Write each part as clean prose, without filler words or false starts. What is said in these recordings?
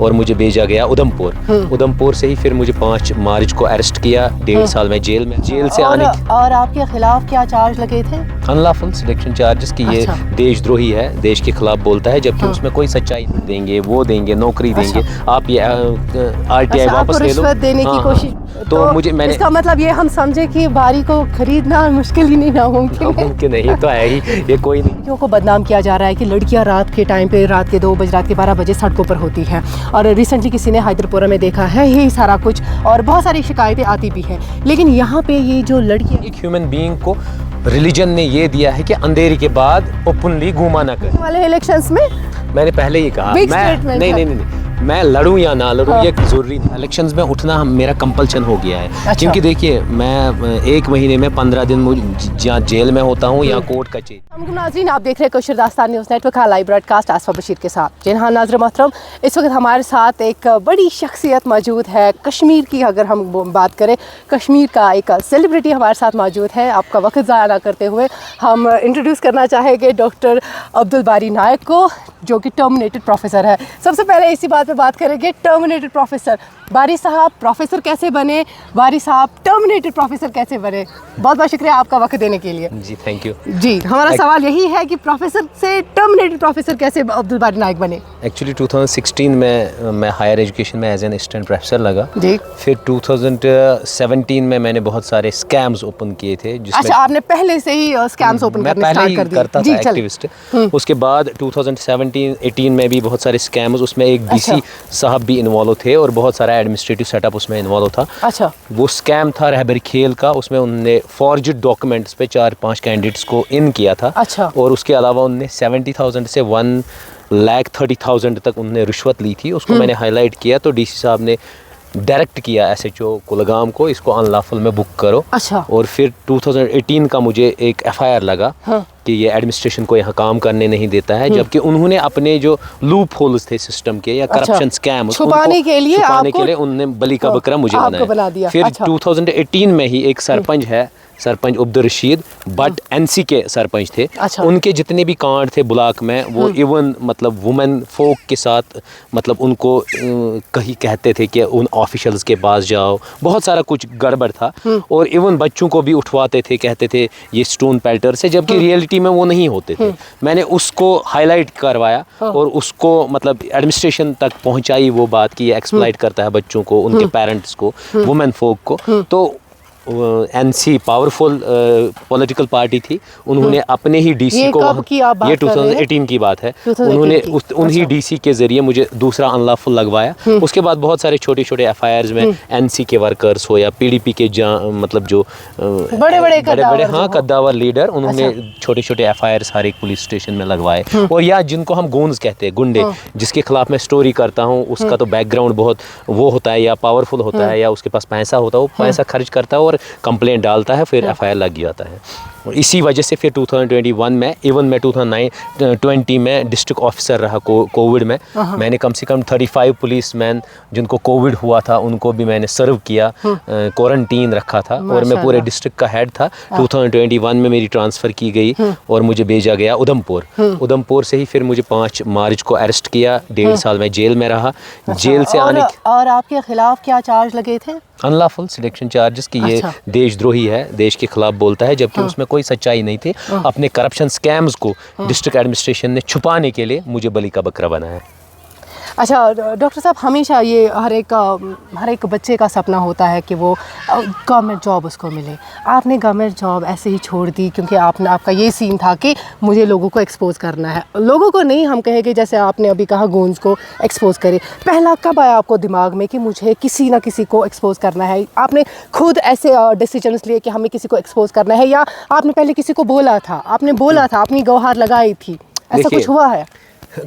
और मुझे भेजा गया उधमपुर। उधमपुर से ही फिर मुझे 5 मार्च को अरेस्ट किया, 1.5 साल में जेल से आने और आपके खिलाफ क्या चार्ज लगे थे? अनलॉफुल सिलेक्शन चार्जेस की ये देशद्रोही है, देश के खिलाफ बोलता है, जबकि उसमें कोई सच्चाई नहीं देंगे, वो देंगे, नौकरी देंगे, आप ये RTI वापस ले लो, रिश्वत देने की कोशिश। तो मैंने इसका मतलब ये हम समझे कि बारी को खरीदना मुश्किल ही नहीं, नामुमकिन नहीं तो है ही, ये कोई नहीं। लड़कियों को बदनाम किया जा रहा है कि लड़कियां रात के टाइम पे, रात के 2 बजे, रात के 12 बजे सड़कों पर होती हैं, और रिसेंटली किसी ने हैदरपुरा में देखा है यही सारा कुछ, और बहुत सारी शिकायतें आती भी हैं। लेकिन यहाँ पे ये जो लड़कियां, एक ह्यूमन बीइंग को रिलीजन ने ये दिया है कि अंधेरे के बाद ओपनली घूमा ना कर। वाले इलेक्शंस में मैंने पहले ही कहा, मैं नहीं, मैं लड़ूं या ना लड़ूं ये जरूरी नहीं। इलेक्शंस में उठना मेरा कंपल्शन हो गया है। क्योंकि देखिए, मैं 1 महीने में 15 दिन जहाँ जेल में होता हूँ या कोर्ट कचहरी। नाज़रीन, आप देख रहे हैं कोशर दास्तान न्यूज़ नेटवर्क का लाइव ब्रॉडकास्ट आसफा बशीर के साथ। जी हाँ नाज़रीन मोहतरम, इस वक्त हमारे साथ एक बड़ी शख्सियत मौजूद है कश्मीर की। अगर हम बात करें, कश्मीर का एक सेलिब्रिटी हमारे साथ मौजूद है। आपका वक्त ज़ाया ना करते हुए हम इंट्रोड्यूस करना चाहेंगे डॉक्टर अब्दुल बारी नायक को, जो कि टर्मिनेटेड प्रोफेसर है। सबसे पहले इसी बात पे बात करेंगे, टर्मिनेटेड प्रोफेसर बारी साहब प्रोफेसर कैसे बने, बारी साहब टर्मिनेटेड प्रोफेसर कैसे बने? बहुत बहुत शुक्रिया आपका वक्त देने के लिए। जी थैंक यू। जी, हमारा सवाल यही है कि प्रोफेसर से टर्मिनेटेड प्रोफेसर कैसे अब्दुल बारी नायक बने? एक्चुअली 2016 में मैं हायर एजुकेशन में एज एन असिस्टेंट प्रोफेसर लगा जी। फिर 2017 में मैंने बहुत सारे स्कैम्स ओपन किए थे। अच्छा, आपने पहले से ही स्कैम्स ओपन करने स्टार्ट कर दिए? करता था, एक्टिविस्ट। उसके बाद 2017-18 में भी बहुत सारे स्कैम्स, उसमें एक DC साहब भी इन्वॉल्व थे और बहुत सारा एडमिनिस्ट्रेटिव सेटअप उसमें इन्वॉल्व था। अच्छा, वो स्कैम था रहबरी खेल का। उसमें उन्होंने फॉर्ज्ड डॉक्यूमेंट्स पे 4-5 कैंडिडेट्स को इन किया था। अच्छा, और उसके अलावा उन्होंने 70,000 से 1,30,000 तक उन्होंने रिश्वत ली थी। उसको मैंने हाईलाइट किया तो DC साहब ने डायरेक्ट किया SHO कुलगाम को, इसको अनलॉफुल में बुक करो। अच्छा, और फिर 2018 का मुझे एक FIR लगा कि ये एडमिनिस्ट्रेशन को यहाँ काम करने नहीं देता है, जबकि उन्होंने अपने जो लूप होल्स थे सिस्टम के या करप्शन स्कैम छुपाने के लिए उन्होंने बली का बकरा मुझे बनाया। फिर 2018 में ही एक सरपंच है, सरपंच अब्दुल रशीद बट NC के सरपंच थे। अच्छा, उनके जितने भी कांड थे ब्लॉक में, वो इवन मतलब वुमेन फोक के साथ, मतलब उनको कहीं कहते थे कि उन ऑफिशियल्स के पास जाओ, बहुत सारा कुछ गड़बड़ था। और इवन बच्चों को भी उठवाते थे, कहते थे ये स्टोन पेल्टर से, जबकि रियलिटी में वो नहीं होते थे। मैंने उसको हाईलाइट करवाया और उसको मतलब एडमिनिस्ट्रेशन तक पहुंचाई वो बात कि ये एक्सप्लॉइट करता है बच्चों को, उनके पेरेंट्स को, वुमेन फोक को। तो NC पावरफुल पॉलिटिकल पार्टी थी, उन्होंने अपने ही DC को, ये 2018 की बात है, उन्होंने उन्हीं DC के जरिए मुझे दूसरा अनलॉफुल लगवाया। उसके बाद बहुत सारे छोटे छोटे FIRs में NC के वर्कर्स हो या PDP के मतलब जो बड़े कद्दावर लीडर, उन्होंने छोटे छोटे FIRs हर एक पुलिस स्टेशन में लगवाए। और या जिनको हम गूंज कहते हैं, गुंडे, जिसके खिलाफ मैं स्टोरी करता हूँ, उसका तो बैकग्राउंड बहुत वो होता है, या पावरफुल होता है, या उसके पास पैसा होता है, वो पैसा खर्च करता है और कंप्लेंट डालता है, फिर FIR लग जाता है। और इसी वजह से फिर 2021 में, इवन मैं 2020 में डिस्ट्रिक्ट ऑफिसर रहा कोविड में। मैंने कम से कम 35 पुलिसमैन जिनको कोविड हुआ था उनको भी मैंने सर्व किया, क्वारंटीन रखा था, और मैं पूरे डिस्ट्रिक्ट का हेड था। 2021 में मेरी ट्रांसफ़र की गई और मुझे भेजा गया उधमपुर। उधमपुर से ही फिर मुझे 5 मार्च को अरेस्ट किया, 1.5 साल में जेल में रहा। जेल से आने और आपके खिलाफ क्या चार्ज लगे थे? अनलॉफुल सिलेक्शन चार्जेस की ये देशद्रोही है, देश के खिलाफ बोलता है, जबकि उसमें कोई सच्चाई नहीं थी। अपने करप्शन स्कैम्स को डिस्ट्रिक्ट एडमिनिस्ट्रेशन ने छुपाने के लिए मुझे बलि का बकरा बनाया। अच्छा डॉक्टर साहब, हमेशा ये हर एक बच्चे का सपना होता है कि वो गवर्नमेंट जॉब उसको मिले। आपने गवर्नमेंट जॉब ऐसे ही छोड़ दी क्योंकि आपका ये सीन था कि मुझे लोगों को एक्सपोज करना है, लोगों को नहीं, हम कहेंगे जैसे आपने अभी कहा गूंज को एक्सपोज करे। पहला कब आया आपको दिमाग में कि मुझे किसी ना किसी को एक्सपोज करना है? आपने खुद ऐसे डिसीजंस लिए कि हमें किसी को एक्सपोज करना है, या आपने पहले किसी को बोला था, आपने बोला था, अपनी गुहार लगाई थी, ऐसा कुछ हुआ है?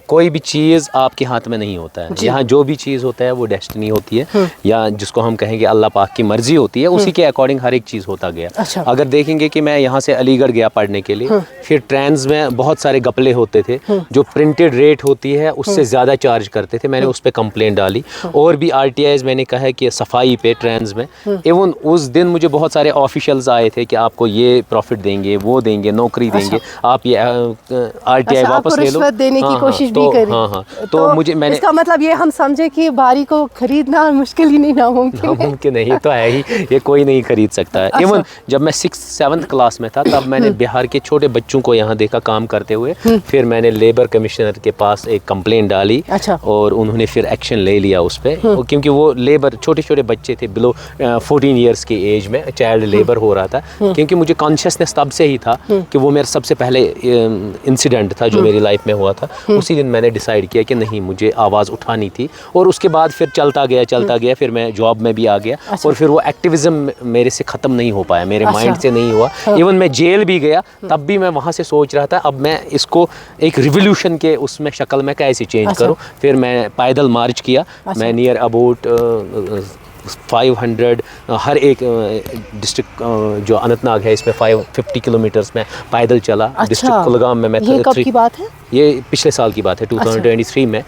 कोई भी चीज़ आपके हाथ में नहीं होता है। यहाँ जो भी चीज़ होता है वो डेस्टिनी होती है, या जिसको हम कहेंगे अल्लाह पाक की मर्जी होती है, उसी के अकॉर्डिंग हर एक चीज़ होता गया। अच्छा। अगर देखेंगे कि मैं यहाँ से अलीगढ़ गया पढ़ने के लिए, फिर ट्रेन्स में बहुत सारे गपले होते थे, जो प्रिंटेड रेट होती है उससे ज़्यादा चार्ज करते थे। मैंने उस पर कंप्लेंट डाली, और भी RTIs मैंने कहा है कि सफाई पे ट्रेन्स में। इवन उस दिन मुझे बहुत सारे ऑफिशियल्स आए थे कि आपको ये प्रॉफिट देंगे, वो देंगे, नौकरी देंगे, आप ये RTI वापस ले लो। कोशिश भी करी। हाँ। तो मुझे मैंने इसका मतलब ये हम समझे कि बारी को खरीदना मुश्किल ही नहीं, नामुमकिन नहीं तो है ही, ये कोई नहीं खरीद सकता है। इवन जब मैं 6th-7th क्लास में था तब मैंने बिहार के छोटे बच्चों को यहाँ देखा काम करते हुए। फिर मैंने लेबर कमिश्नर के पास एक कंप्लेंट डाली और उन्होंने फिर एक्शन ले लिया उस पर, क्योंकि वो लेबर छोटे छोटे बच्चे थे बिलो 14 ईयर्स की एज में, चाइल्ड लेबर हो रहा था। क्योंकि मुझे कॉन्शियसनेस तब से ही था कि वो मेरा सबसे पहले इंसिडेंट था जो मेरी लाइफ में हुआ था। उसी दिन मैंने डिसाइड किया कि नहीं, मुझे आवाज़ उठानी थी। और उसके बाद फिर चलता गया, फिर मैं जॉब में भी आ गया। और फिर वो एक्टिविज़म मेरे से ख़त्म नहीं हो पाया, मेरे माइंड से नहीं हुआ। इवन मैं जेल भी गया तब भी मैं वहाँ से सोच रहा था अब मैं इसको एक रिवोल्यूशन के उसमें शक्ल में कैसे चेंज करूँ। फिर मैं पैदल मार्च किया। मैं नियर अबाउट 500 हर एक डिस्ट्रिक्ट जो अनंतनाग है इसमें 550 किलोमीटर्स में पैदल चला। डिस्ट्रिक्ट कुलगाम में मैं ये कब की बात है? ये पिछले साल की बात है, 2023 में।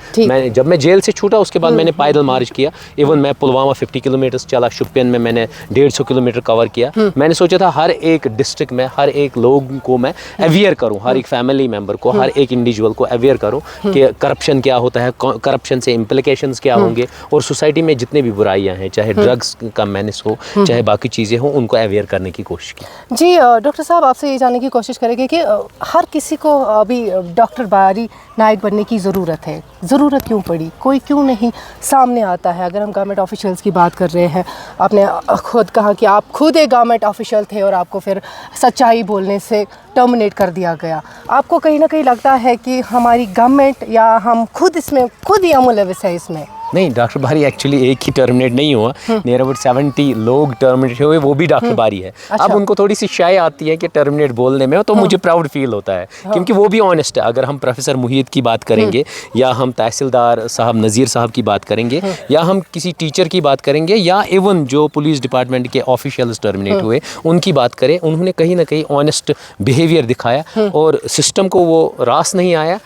जब मैं जेल से छूटा उसके बाद मैंने पैदल मार्च किया। इवन मैं पुलवामा 50 किलोमीटर्स चला, शुपियन में मैंने 150 किलोमीटर कवर किया। मैंने सोचा था हर एक डिस्ट्रिक्ट में हर एक लोग को मैं अवेयर करूं, हर एक फैमिली मेम्बर को, हर एक इंडिविजुअल को अवेयर करूं कि करप्शन क्या होता है, करप्शन से इम्प्लिकेशंस क्या होंगे, और सोसाइटी में जितने भी बुराइयां हैं, चाहे ड्रग्स का मैनेस हो, चाहे बाकी चीज़ें हों, उनको अवेयर करने की कोशिश की। जी डॉक्टर साहब, आपसे ये जानने की कोशिश करेंगे कि हर किसी को अभी डॉक्टर बारी नायक बनने की ज़रूरत है। ज़रूरत क्यों पड़ी? कोई क्यों नहीं सामने आता है? अगर हम गवर्नमेंट ऑफिशियल्स की बात कर रहे हैं, आपने खुद कहा कि आप खुद एक गवर्नमेंट ऑफिशियल थे और आपको फिर सच्चाई बोलने से टर्मिनेट कर दिया गया। आपको कहीं ना कहीं लगता है कि हमारी गवर्नमेंट या हम खुद इसमें खुद ही मुलविस है इसमें? नहीं, डॉक्टर बारी एक्चुअली एक ही टर्मिनेट नहीं हुआ, नियर अबाउट 70 लोग टर्मिनेट हुए, वो भी डॉक्टर बारी है। अब उनको थोड़ी सी शाय आती है कि टर्मिनेट बोलने में, तो मुझे प्राउड फील होता है क्योंकि वो भी ऑनेस्ट है। अगर हम प्रोफेसर मुहीद की बात करेंगे या हम तहसीलदार साहब नज़ीर साहब की बात करेंगे या हम किसी टीचर की बात करेंगे या इवन जो पुलिस डिपार्टमेंट के ऑफिशियल्स टर्मिनेट हुए उनकी बात करें, उन्होंने कहीं ना कहीं ऑनेस्ट बिहेवियर दिखाया और सिस्टम को वो रास नहीं आया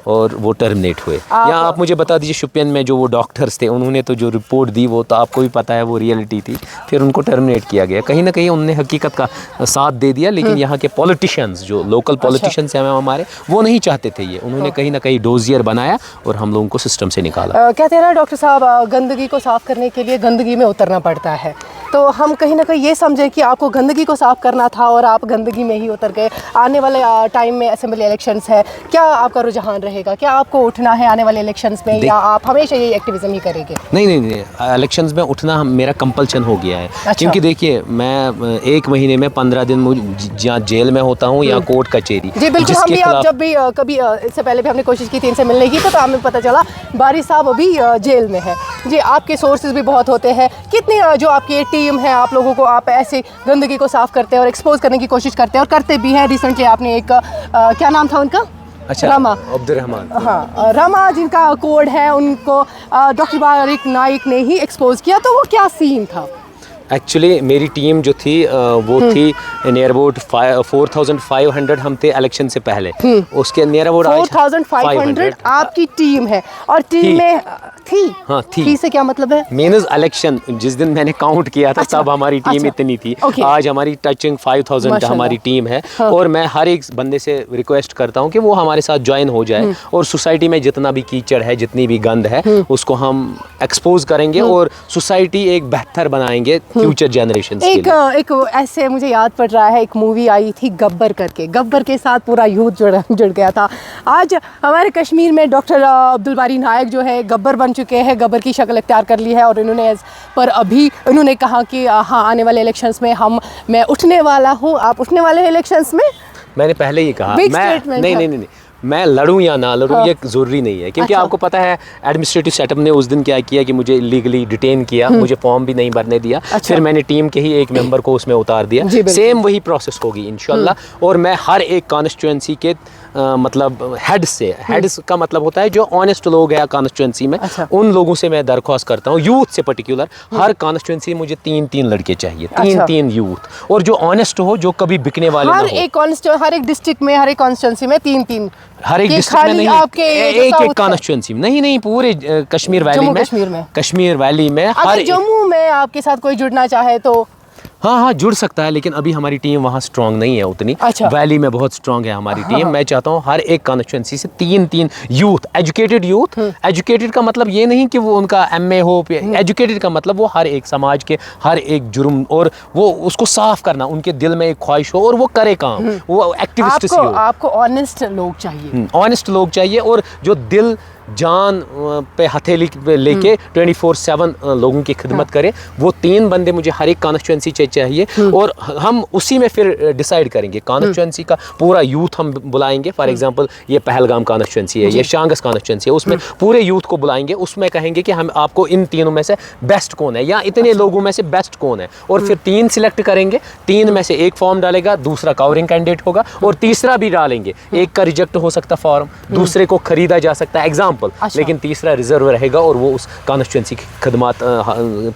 और वो टर्मिनेट हुए। या आप मुझे बता दीजिए शुपियन में जो वो डॉक्टर्स थे, उन्होंने तो जो रिपोर्ट दी वो तो आपको भी पता है वो रियलिटी थी, फिर उनको टर्मिनेट किया गया। कहीं ना कहीं उन्होंने हकीकत का साथ दे दिया, लेकिन यहाँ के पॉलिटिशियंस जो लोकल पॉलिटिशियंस हैं हमारे, वो नहीं चाहते थे ये। उन्होंने कहीं ना कहीं डोजियर बनाया और हम लोगों को सिस्टम से निकाला। कहते हैं ना डॉक्टर साहब, गंदगी को साफ़ करने के लिए गंदगी में उतरना पड़ता है। तो हम कहीं ना कहीं ये समझें कि आपको गंदगी को साफ़ करना था और आप गंदगी में ही उतर गए। आने वाले टाइम में असेंबली इलेक्शंस है, क्या आपका रुझान रहेगा? क्या आपको उठना है आने वाले इलेक्शंस में या आप हमेशा ये एक्टिविज्म ही करेंगे? नहीं, इलेक्शंस में उठना मेरा कंपल्शन हो गया है। क्योंकि देखिए, मैं 1 महीने में 15 दिन जहाँ जेल में होता हूँ या कोर्ट कचहरी। जी बिल्कुल, हम भी जब भी कभी इससे पहले भी हमने कोशिश की थी इनसे मिलने की, तो हमें पता चला बारी साहब अभी जेल में है। जी, आपके सोर्सेज भी बहुत होते हैं। कितनी जो आपकी टीम है, आप लोगों को आप ऐसे गंदगी को साफ़ करते हैं और एक्सपोज करने की कोशिश करते हैं और करते भी हैं। रिसेंटली आपने एक क्या नाम था उनका? अच्छा, रमा, अब्दुर्रहमान। हाँ, रमा जिनका कोड है, उनको डॉक्टर बारी नायक ने ही एक्सपोज किया। तो वो क्या सीन था? एक्चुअली मेरी टीम जो थी वो थी नियर अबाउट 4500 हम थे इलेक्शन से पहले। उसके नियर अबाउट 4500 आपकी टीम है और टीम में थी? हाँ थी। थी से क्या मतलब है? मीन्स इलेक्शन जिस दिन मैंने काउंट किया था तब हमारी टीम इतनी थी। आज हमारी टचिंग 5000 हमारी टीम है। और मैं हर एक बंदे से रिक्वेस्ट करता हूँ कि वो हमारे साथ ज्वाइन हो जाए और सोसाइटी में जितना भी कीचड़ है, जितनी भी गंद है, उसको हम एक्सपोज करेंगे और सोसाइटी एक बेहतर बनाएंगे फ्यूचर जनरेशन के लिए। एक ऐसे मुझे याद पड़ रहा है, एक मूवी आई थी गब्बर करके, गब्बर के साथ पूरा यूथ जुड़ गया था। आज हमारे कश्मीर में डॉक्टर अब्दुल बारी नायक जो है गब्बर बन चुके हैं, गब्बर की शक्ल इख्तियार कर ली है और इन्होंने पर अभी उन्होंने कहा कि हाँ, आने वाले इलेक्शंस में मैं उठने वाला हूँ। आप उठने वाले हैं इलेक्शंस में? मैंने पहले ही कहा नहीं, मैं लड़ूं या ना लड़ूं ये ज़रूरी नहीं है। क्योंकि आपको पता है एडमिनिस्ट्रेटिव सेटअप ने उस दिन क्या किया कि मुझे इलीगली डिटेन किया, मुझे फॉर्म भी नहीं भरने दिया। फिर मैंने टीम के ही एक मेंबर को उसमें उतार दिया। सेम वही प्रोसेस होगी इंशाल्लाह। और मैं हर एक कॉन्स्टिट्यूंसी के मतलब हेड्स का मतलब होता है जो ऑनेस्ट लोग हैं कॉन्स्टिट्यूंसी में, उन लोगों से मैं दरख्वास्त करता हूँ, यूथ से पर्टिकुलर। हर कॉन्स्टिट्यूंसी मुझे 3-3 लड़के चाहिए, 3-3 यूथ, और जो ऑनेस्ट हो, जो कभी बिकने वाले ना हो। हर एक डिस्ट्रिक्ट में, हर एक कॉन्स्टिट्यूंसी में 3-3, हर एक डिस्ट्रिक्ट में नहीं, एक कॉन्स्टिट्यूंसी में नहीं, पूरे कश्मीर वैली में, कश्मीर वैली में। अगर जम्मू में आपके साथ कोई जुड़ना चाहे तो हाँ जुड़ सकता है, लेकिन अभी हमारी टीम वहाँ स्ट्रांग नहीं है उतनी। अच्छा। वैली में बहुत स्ट्रांग है हमारी टीम। मैं चाहता हूँ हर एक कॉन्स्टिट्यूंसी से तीन यूथ, एजुकेटेड यूथ। एजुकेटेड का मतलब ये नहीं कि वो उनका MA हो, एजुकेटेड का मतलब वो हर एक समाज के हर एक जुर्म और वो उसको साफ करना, उनके दिल में एक ख्वाहिश हो और वो करे काम, वो एक्टिविस्ट सी हो। आपको ऑनेस्ट लोग चाहिए, ऑनेस्ट लोग चाहिए, और जो दिल जान पे हथेली पे लेके 24/7 लोगों की खिदमत करे। वो 3 बंदे मुझे हर एक कॉन्स्टिट्यूंसी चाहिए, और हम उसी में फिर डिसाइड करेंगे। कॉन्स्टिट्यूंसी का पूरा यूथ हम बुलाएंगे। फॉर एग्जांपल ये पहलगाम कॉन्स्टिट्यूंसी है, ये शांगस कॉन्स्टिट्यूंसी है, उसमें पूरे यूथ को बुलाएंगे। उसमें कहेंगे कि हम आपको इन तीनों में से बेस्ट कौन है, या इतने लोगों में से बेस्ट कौन है, और फिर 3 सिलेक्ट करेंगे। 3 में से एक फॉर्म डालेगा, दूसरा कवरिंग कैंडिडेट होगा, और तीसरा भी डालेंगे। एक का रिजेक्ट हो सकता फॉर्म, दूसरे को खरीदा जा सकता है एग्जाम्पल, लेकिन तीसरा रिजर्व रहेगा, और वो उस कॉन्स्टिट्यूंसी की खिदमत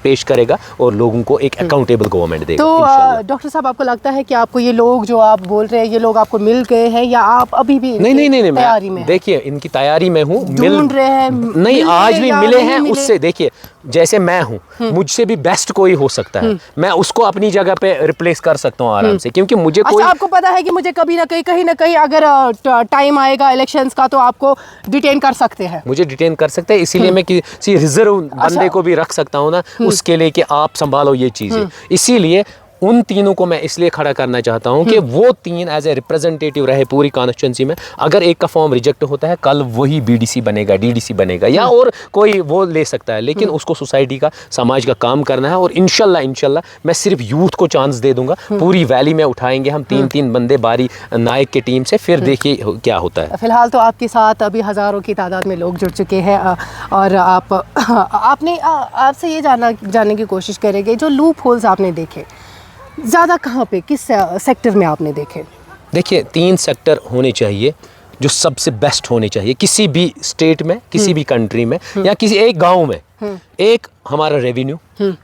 पेश करेगा और लोगों को एक अकाउंटेबल गवर्नमेंट देगा। तो डॉक्टर साहब, आपको लगता है कि आपको ये लोग जो आप बोल रहे हैं, ये लोग आपको मिल गए हैं, या आप अभी भी नहीं तैयारी में? देखिए, इनकी तैयारी में हूँ, ढूंढ रहे हैं? नहीं, आज भी मिले हैं उससे। देखिए, जैसे मैं हूँ, मुझसे भी बेस्ट कोई हो सकता है, मैं उसको अपनी जगह पे रिप्लेस कर सकता हूँ आराम से, क्योंकि मुझे कोई। आपको पता है कि मुझे कभी ना कहीं ना कहीं अगर टाइम आएगा इलेक्शंस का, तो आपको डिटेन कर सकते हैं, मुझे डिटेन कर सकते हैं। इसीलिए मैं किसी रिजर्व बंदे को भी रख सकता हूँ ना, उसके लिए कि आप संभालो ये चीज़ें। इसीलिए उन तीनों को मैं इसलिए खड़ा करना चाहता हूं कि वो 3 एज ए रिप्रेजेंटेटिव रहे पूरी कॉन्स्टिट्यूंसी में। अगर एक का फॉर्म रिजेक्ट होता है, कल वही BDC बनेगा, DDC बनेगा, या और कोई वो ले सकता है, लेकिन उसको सोसाइटी का, समाज का काम करना है। और इंशाल्लाह मैं सिर्फ यूथ को चांस दे दूंगा। पूरी वैली में उठाएंगे हम 3 बंदे बारी नायक की टीम से, फिर देखिए क्या होता है। फिलहाल तो आपके साथ अभी हज़ारों की तादाद में लोग जुड़ चुके हैं, और आपसे ये जानने की कोशिश करेंगे, जो लूप होल्स आपने देखे ज़्यादा कहाँ पे, किस सेक्टर में आपने देखे? देखिए, 3 सेक्टर होने चाहिए जो सबसे बेस्ट होने चाहिए किसी भी स्टेट में, किसी भी कंट्री में, या किसी एक गांव में। एक हमारा रेवेन्यू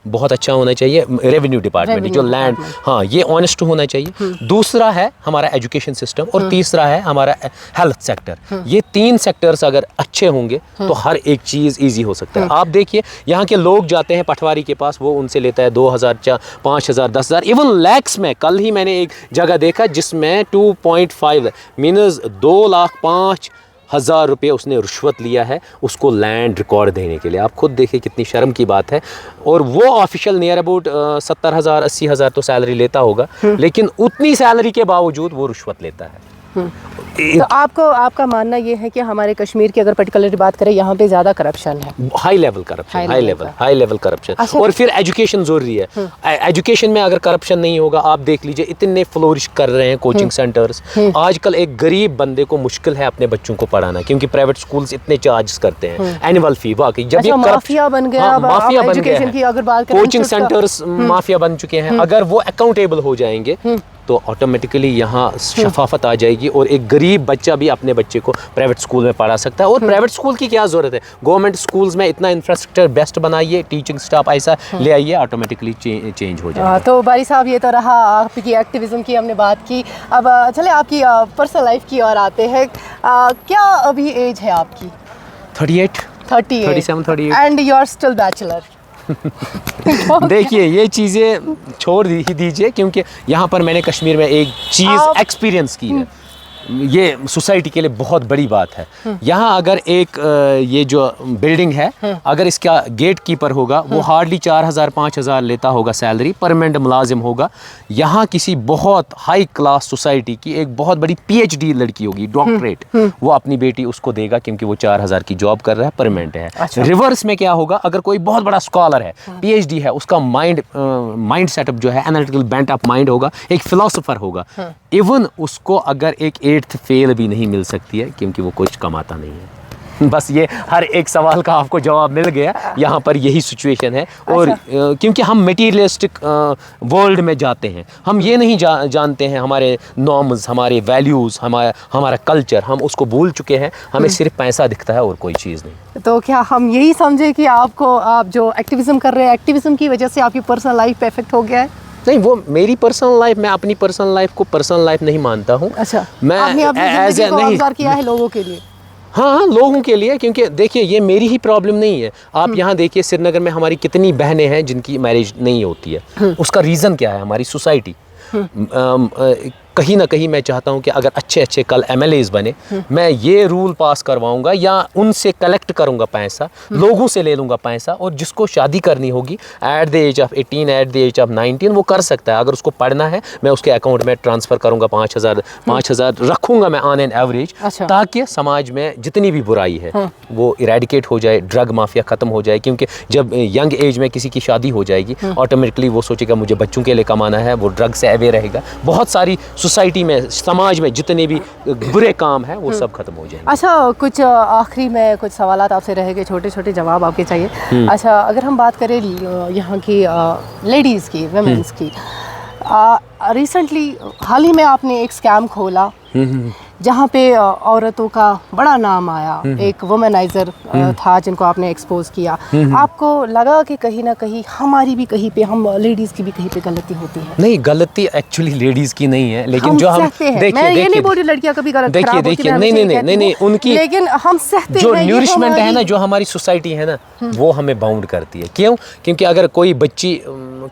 बहुत अच्छा होना चाहिए, रेवेन्यू डिपार्टमेंट जो लैंड, हाँ, ये ऑनेस्ट होना चाहिए। दूसरा है हमारा एजुकेशन सिस्टम, और तीसरा है हमारा हेल्थ सेक्टर। ये 3 सेक्टर्स अगर अच्छे होंगे तो हर एक चीज़ इजी हो सकता है। आप देखिए, यहाँ के लोग जाते हैं पटवारी के पास, वो उनसे लेता है 2,000, 5,000, 10,000, इवन लैक्स में। कल ही मैंने एक जगह देखा जिसमें 2.5 मीनस 2,05,000 रुपये उसने रुश्वत लिया है उसको लैंड रिकॉर्ड देने के लिए। आप खुद देखिए कितनी शर्म की बात है। और वो ऑफिशियल नियर अबाउट 70,000, 80,000 तो सैलरी लेता होगा, लेकिन उतनी सैलरी के बावजूद वो रुश्वत लेता है। तो आपका मानना ये है कि हमारे कश्मीर की अगर पर्टिकुलरली बात करें, यहाँ पे ज़्यादा करप्शन है, हाई लेवल करप्शन। और फिर एजुकेशन ज़रूरी है। एजुकेशन में अगर करप्शन नहीं होगा, आप देख लीजिए इतने फ्लोरिश कर रहे हैं कोचिंग सेंटर्स। आजकल एक गरीब बंदे को मुश्किल है अपने बच्चों को पढ़ाना, क्योंकि प्राइवेट स्कूल्स इतने चार्ज करते हैं एनुअल फी। वाकई जब ये माफिया बन गया, माफिया बन गया की अगर बात करें, कोचिंग सेंटर्स माफिया बन चुके हैं। अगर वो अकाउंटेबल हो जाएंगे तो ऑटोमेटिकली यहाँ शफाफत आ जाएगी, और एक गरीब बच्चा भी अपने बच्चे को प्राइवेट स्कूल में पढ़ा सकता है। और प्राइवेट स्कूल की क्या ज़रूरत है, गवर्नमेंट स्कूल्स में इतना इंफ्रास्ट्रक्चर बेस्ट बनाइए, टीचिंग स्टाफ ऐसा ले आइए, ऑटोमेटिकली चेंज हो जाएगा। तो बारी साहब, ये तो रहा आपकी एक्टिविज़म की हमने बात की। अब चले आपकी पर्सनल लाइफ की ओर आते हैं। क्या अभी एज है आपकी? 38, 37, 38। And you are still bachelor? देखिए, ये चीज़ें छोड़ ही दीजिए, क्योंकि यहाँ पर मैंने कश्मीर में एक चीज़ एक्सपीरियंस की है, ये सोसाइटी के लिए बहुत बड़ी बात है। यहाँ अगर एक ये जो बिल्डिंग है, अगर इसका गेट कीपर होगा, वो हार्डली 4,000, 5,000 लेता होगा सैलरी, परमानेंट मुलाजिम होगा। यहाँ किसी बहुत हाई क्लास सोसाइटी की एक बहुत बड़ी PhD लड़की होगी, डॉक्टरेट, वो अपनी बेटी उसको देगा, क्योंकि वो 4,000 की जॉब कर रहा है, परमानेंट है। अच्छा। रिवर्स में क्या होगा, अगर कोई बहुत बड़ा स्कॉलर है, PhD है, उसका माइंड सेटअप जो है एनालिटिकल बेंट ऑफ माइंड होगा, एक फिलोसोफर होगा, इवन उसको अगर एक 8th फेल भी नहीं मिल सकती है, क्योंकि वो कुछ कमाता नहीं है। बस ये हर एक सवाल का आपको जवाब मिल गया। यहाँ पर यही सिचुएशन है। और क्योंकि हम मटीरियलिस्टिक वर्ल्ड में जाते हैं, हम ये नहीं जानते हैं हमारे नॉर्म्स, हमारे वैल्यूज़, हमारा कल्चर, हम उसको भूल चुके हैं। हमें सिर्फ पैसा दिखता है और कोई चीज़ नहीं। तो क्या हम यही समझे कि आप जो एक्टिविज़म कर रहे हैं, एक्टिविज़म की वजह से आपकी पर्सनल लाइफ परफेक्ट हो गया है? नहीं, वो मेरी पर्सनल लाइफ, मैं अपनी पर्सनल लाइफ को पर्सनल लाइफ नहीं मानता हूँ। अच्छा, मैं आपने अपनी ज़िंदगी को गुज़ार किया है लोगों के लिए? हाँ, लोगों के लिए, क्योंकि देखिए ये मेरी ही प्रॉब्लम नहीं है। आप यहाँ देखिए श्रीनगर में हमारी कितनी बहनें हैं जिनकी मैरिज नहीं होती है। उसका रीज़न क्या है? हमारी सोसाइटी। कहीं ना कहीं मैं चाहता हूं कि अगर अच्छे अच्छे कल एमएलएज बने, मैं ये रूल पास करवाऊंगा या उनसे कलेक्ट करूंगा पैसा, लोगों से ले लूंगा पैसा, और जिसको शादी करनी होगी at the age of 18, at the age of 19, वो कर सकता है। अगर उसको पढ़ना है, मैं उसके अकाउंट में ट्रांसफ़र करूंगा 5,000 रखूंगा मैं ऑन एन एवरेज, ताकि समाज में जितनी भी बुराई है वो इरेडिकेट हो जाए, ड्रग माफिया ख़त्म हो जाए। क्योंकि जब यंग एज में किसी की शादी हो जाएगी, ऑटोमेटिकली वो सोचेगा मुझे बच्चों के लिए कमाना है, वो ड्रग से अवे रहेगा। बहुत सारी सोसाइटी में, समाज में जितने भी बुरे काम हैं वो सब खत्म हो जाएंगे। अच्छा, कुछ आखिरी में कुछ सवालात आपसे रहेंगे, छोटे छोटे जवाब आपके चाहिए। अच्छा, अगर हम बात करें यहाँ की लेडीज़ की, वुमेन्स की, रिसेंटली हाल ही में आपने एक स्कैम खोला जहाँ पे औरतों का बड़ा नाम आया, एक वुमेनाइजर था जिनको आपने एक्सपोज किया। आपको लगा कि कहीं ना कहीं हमारी भी कहीं पे, हम लेडीज़ की भी कहीं पे गलती होती है? नहीं, गलती एक्चुअली लेडीज़ की नहीं है, लेकिन जो हम देखिए, मैं ये नहीं बोल रही लड़कियां कभी गलत, देखिए नहीं, उनकी लेकिन हम सहते जो न्यूरिशमेंट है ना, जो हमारी सोसाइटी है ना, वो हमें बाउंड करती है। क्यों? क्योंकि अगर कोई बच्ची,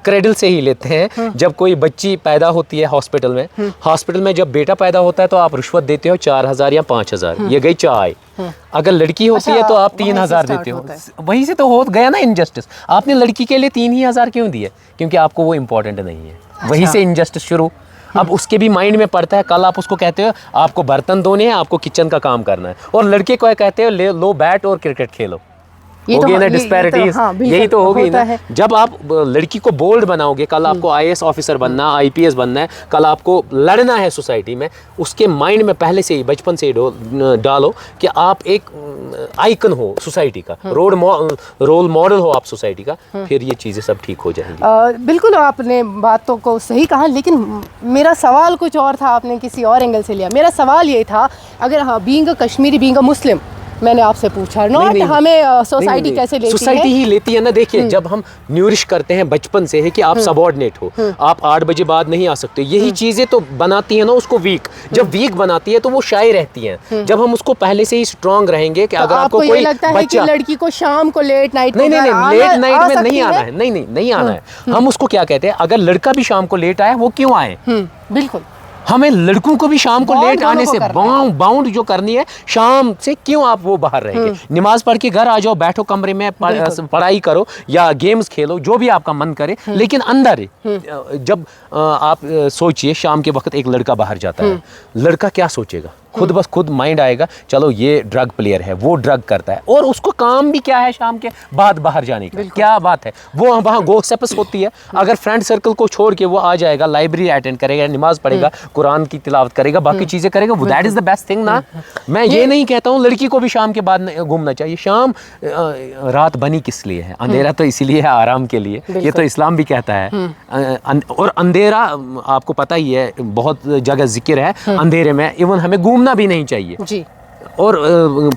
क्रेडल से ही लेते हैं, जब कोई बच्ची पैदा होती है हॉस्पिटल में जब बेटा पैदा होता है तो आप रिश्वत देते हो 4,000 या 5,000, ये गई चाय। अगर लड़की होती है तो आप 3,000 देते हो। वहीं से तो हो गया ना इनजस्टिस। आपने लड़की के लिए 3,000 क्यों दिए? क्योंकि आपको वो इम्पोर्टेंट नहीं है। वहीं से इनजस्टिस शुरू। अब उसके भी माइंड में पड़ता है, कल आप उसको कहते हो आपको बर्तन धोने हैं, आपको किचन का काम करना है, और लड़के को कहते हो ले लो बैट और क्रिकेट खेलो। होगी ना डिस्पैरिटीज, यही तो होगी ना। जब आप लड़की को बोल्ड बनाओगे, कल आपको आईएएस ऑफिसर बनना, आईपीएस बनना है, कल आपको लड़ना है सोसाइटी में, उसके माइंड में पहले से ही, बचपन से ही डालो कि आप एक आइकन हो सोसाइटी का, रोल मॉडल हो आप सोसाइटी का, फिर ये चीज़ें सब ठीक हो जाएंगी। बिल्कुल, आपने बातों को सही कहा, लेकिन मेरा सवाल कुछ और था, आपने किसी और एंगल से लिया। मेरा सवाल ये था, अगर हाँ, being a Kashmiri, being a Muslim, मैंने आपसे पूछा नॉट हमें सोसाइटी कैसे लेती है? सोसाइटी ही लेती है ना। देखिए, जब हम न्यूरिश करते हैं बचपन से है कि आप सबऑर्डिनेट हो, आप 8 बजे बाद नहीं आ सकते, यही चीजें तो बनाती है ना उसको वीक। जब वीक बनाती है तो वो शाय रहती हैं। जब हम उसको पहले से ही स्ट्रांग रहेंगे कि तो अगर आपको कोई लगता है कि लड़की को शाम को लेट नाइट, नहीं, लेट नाइट में नहीं आना है, नहीं आना है। हम उसको क्या कहते हैं, अगर लड़का भी शाम को लेट आए, वो क्यों आए? बिल्कुल, हमें लड़कों को भी शाम को लेट आने से बाउंड जो करनी है, शाम से क्यों आप वो बाहर रहेंगे? नमाज पढ़ के घर आ जाओ, बैठो कमरे में, पढ़ाई करो या गेम्स खेलो, जो भी आपका मन करे, लेकिन अंदर जब आप सोचिए शाम के वक्त एक लड़का बाहर जाता है, लड़का क्या सोचेगा? खुद माइंड आएगा, चलो ये ड्रग प्लेयर है, वो ड्रग करता है, और उसको काम भी क्या है शाम के बाद बाहर जाने का? क्या बात है, वो वहाँ गोसिप्स होती है। अगर फ्रेंड सर्कल को छोड़ के वो आ जाएगा, लाइब्रेरी अटेंड करेगा, नमाज पढ़ेगा, कुरान की तिलावत करेगा, बाकी चीज़ें करेगा, that is the best thing ना। मैं ये नहीं कहता हूँ लड़की को भी शाम के बाद घूमना चाहिए। शाम, रात बनी किस लिए है? अंधेरा तो इसीलिए है, आराम के लिए। ये तो इस्लाम भी कहता है। और अंधेरा आपको पता ही है, बहुत जगह जिक्र है अंधेरे में इवन हमें घूमना भी नहीं चाहिए जी। और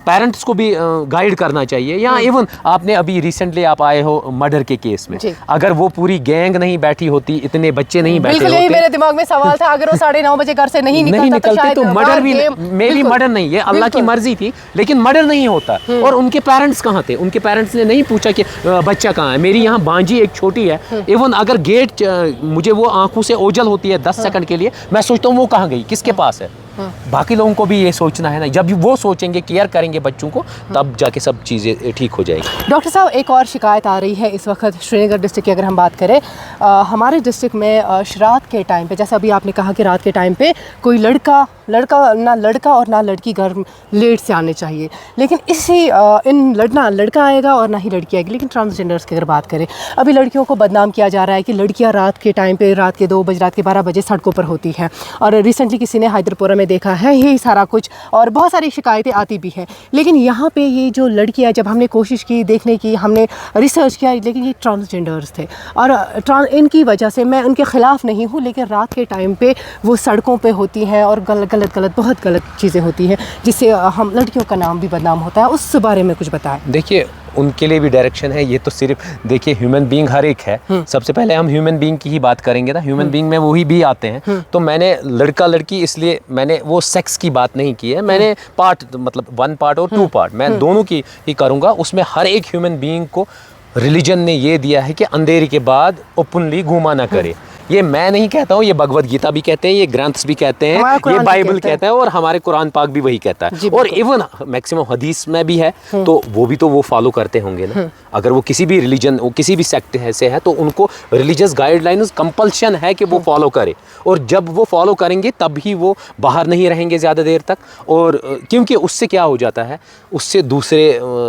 पेरेंट्स को भी गाइड करना चाहिए। या इवन आपने अभी रिसेंटली आप आए हो मर्डर के केस में, अगर वो पूरी गैंग नहीं बैठी होती, इतने बच्चे नहीं बैठे होते, मेरे दिमाग में सवाल था, अगर वो 9:30 बजे घर से नहीं निकलते तो मर्डर भी, मे भी मर्डर नहीं है, अल्लाह की मर्जी थी, लेकिन मर्डर नहीं होता। और उनके पेरेंट्स कहाँ थे? उनके पेरेंट्स ने नहीं पूछा कि बच्चा कहाँ है। मेरी यहाँ बांजी एक छोटी है, इवन अगर गेट, मुझे वो आंखों से ओझल होती है 10 सेकंड के लिए, मैं सोचता हूँ वो कहाँ गई, किसके पास है। बाकी लोगों को भी ये सोचना है ना। जब वो सोचेंगे, केयर करेंगे बच्चों को, तब जाके सब चीज़ें ठीक हो जाएगी। डॉक्टर साहब, एक और शिकायत आ रही है इस वक्त श्रीनगर डिस्ट्रिक्ट की। अगर हम बात करें हमारे डिस्ट्रिक्ट में रात के टाइम पे, जैसे अभी आपने कहा कि रात के टाइम पे कोई लड़का और ना लड़की घर लेट से आने चाहिए, लेकिन ना लड़का आएगा और ना ही लड़की आएगी। लेकिन ट्रांसजेंडर्स की अगर बात करें, अभी लड़कियों को बदनाम किया जा रहा है कि लड़कियां रात के टाइम पे, रात के 2 बजे, रात के 12 बजे सड़कों पर होती हैं। और रिसेंटली किसी ने हैदरपुरा में देखा है यही सारा कुछ, और बहुत सारी शिकायतें आती भी हैं। लेकिन यहाँ पे ये जो लड़कियाँ, जब हमने कोशिश की देखने की, हमने रिसर्च किया, लेकिन ये ट्रांसजेंडर्स थे, और इनकी वजह से मैं उनके ख़िलाफ़ नहीं हूँ, लेकिन रात के टाइम पे वो सड़कों पे होती हैं और बहुत गलत चीज़ें होती हैं, जिससे हम लड़कियों का नाम भी बदनाम होता है। उस बारे में कुछ बताएं। देखिए, उनके लिए भी डायरेक्शन है। ये तो सिर्फ देखिए ह्यूमन बीइंग हर एक है। सबसे पहले हम ह्यूमन बीइंग की ही बात करेंगे ना, ह्यूमन बीइंग में वही भी आते हैं। तो मैंने लड़का लड़की इसलिए मैंने वो सेक्स की बात नहीं की है, मैंने पार्ट मतलब 1 पार्ट और 2 पार्ट मैं दोनों की ही करूँगा। उसमें हर एक ह्यूमन बीइंग को रिलीजन ने ये दिया है कि अंधेरे के बाद ओपनली घूमा ना करे। ये मैं नहीं कहता हूँ, ये भगवद गीता भी कहते हैं, ये ग्रंथ्स भी कहते हैं, ये बाइबल कहता है और हमारे कुरान पाक भी वही कहता है। और इवन मैक्सिमम हदीस में भी है, तो वो फॉलो करते होंगे ना। अगर वो किसी भी रिलीजन, वो किसी भी सेक्ट से है, तो उनको रिलीजियस गाइडलाइंस कंपल्शन है कि वो फॉलो करे। और जब वो फॉलो करेंगे तब ही वो बाहर नहीं रहेंगे ज़्यादा देर तक। और क्योंकि उससे क्या हो जाता है, उससे दूसरे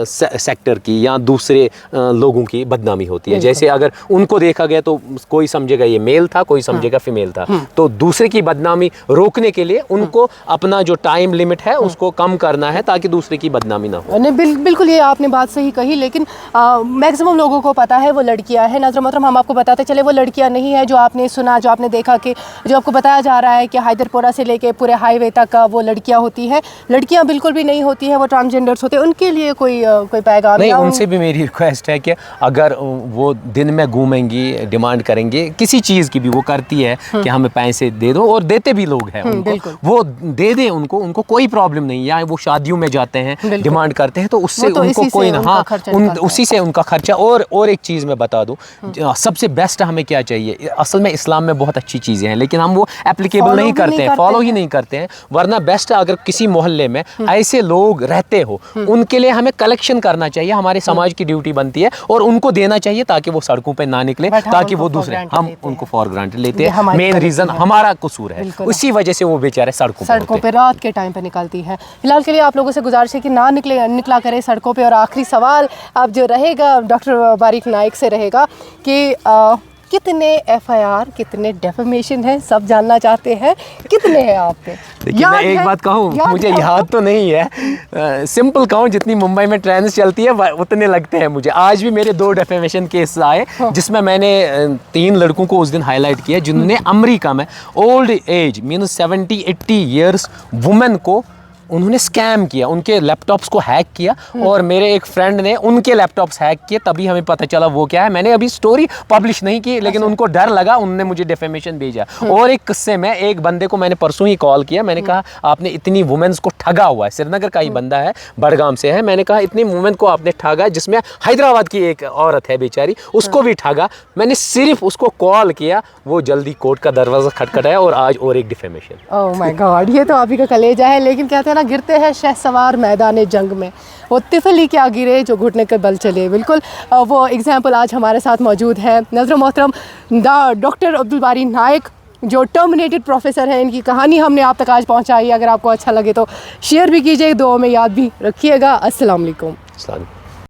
सेक्टर की या दूसरे लोगों की बदनामी होती है। जैसे अगर उनको देखा गया तो कोई समझेगा ये मेल था, कोई समझेगा फीमेल था। तो दूसरे की बदनामी रोकने के लिए उनको अपना जो टाइम लिमिट है उसको कम करना है, ताकि दूसरे की बदनामी ना हो। नहीं, बिल्कुल ये आपने बात सही कही, लेकिन मैक्सिमम लोगों को पता है वो लड़कियां हैं। नाज़रीन मोहतरम, हम आपको बताते चले वो लड़कियां नहीं है जो आपने सुना, जो आपने देखा कि जो आपको बताया जा रहा है कि हैदरपुरा से लेके पूरे हाईवे तक वो लड़कियां होती हैं। लड़कियां बिल्कुल भी नहीं होती हैं, वो ट्रांसजेंडर्स होते हैं। उनके लिए कोई पैगाम नहीं, उनसे भी मेरी रिक्वेस्ट है कि अगर वो दिन में घूमेंगी, डिमांड करेंगे किसी चीज़ की भी, वो करती है कि हमें पैसे दे दो, और देते भी लोग हैं उनको, वो दे दे उनको कोई प्रॉब्लम नहीं। या वो शादियों में जाते हैं, डिमांड करते हैं, तो उससे उनको कोई ना, हाँ उसी से उनका खर्चा। और एक चीज़ मैं बता दूं, सबसे बेस्ट हमें क्या चाहिए, असल में इस्लाम में बहुत अच्छी चीज़ें हैं, लेकिन हम वो एप्लीकेबल नहीं करते हैं, फॉलो ही नहीं करते हैं। वरना बेस्ट, अगर किसी मोहल्ले में ऐसे लोग रहते हो, उनके लिए हमें कलेक्शन करना चाहिए, हमारे समाज की ड्यूटी बनती है, और उनको देना चाहिए ताकि वो सड़कों पर ना निकले, ताकि वो दूसरे, हम उनको फॉर ग्रांटेड लेते हैं। मेन रीजन हमारा कसूर है, उसी वजह से वो बेचारे सड़कों पे रात के टाइम पे निकलती है। फिलहाल के लिए आप लोगों से गुजारिश है कि ना निकला करें सड़कों पे। और आखिरी सवाल अब जो रहेगा डॉक्टर बारिक नाइक से रहेगा कि कितने FIR, कितने डेफेमेशन है, सब जानना चाहते हैं, कितने हैं आप पे? देखिए मैं एक बात कहूँ, मुझे याद तो नहीं है, सिंपल कहूँ, जितनी मुंबई में ट्रेन चलती है उतने लगते हैं मुझे। आज भी मेरे 2 डेफेमेशन केस आए, जिसमें मैंने 3 लड़कों को उस दिन हाईलाइट किया जिन्होंने अमेरिका में old age means 70-80 years women को उन्होंने स्कैम किया, उनके लैपटॉप्स को हैक किया, और मेरे एक फ्रेंड ने उनके लैपटॉप्स हैक किए, तभी हमें पता चला वो क्या है। मैंने अभी स्टोरी पब्लिश नहीं की, लेकिन उनको डर लगा, उन्होंने मुझे डेफेमेशन भेजा। और एक किस्से में एक बंदे को मैंने परसों ही कॉल किया, मैंने कहा आपने इतनी वुमेन्स को ठगा हुआ है, श्रीनगर का ही बंदा है, बड़गाम से है। मैंने कहा इतनी वुमेन को आपने ठगा, जिसमें हैदराबाद की एक औरत है बेचारी, उसको भी ठगा। मैंने सिर्फ उसको कॉल किया, वो जल्दी कोर्ट का दरवाजा खटखटाया, और आज और एक डिफेमेशन। ओह माय गॉड, ये तो आप ही का कलेजा है। लेकिन कहते हैं ना, गिरते हैं शहसवार मैदान जंग में, वो तिफली क्या गिरे जो घुटने के बल चले। बिल्कुल वो एग्जाम्पल आज हमारे साथ मौजूद है। नाज़रीन मोहतरम, डॉक्टर अब्दुल बारी नाइक जो टर्मिनेटेड प्रोफेसर हैं, इनकी कहानी हमने आप तक आज पहुंचाई। अगर आपको अच्छा लगे तो शेयर भी कीजिए, दुआ में याद भी रखिएगा। अस्सलाम वालेकुम।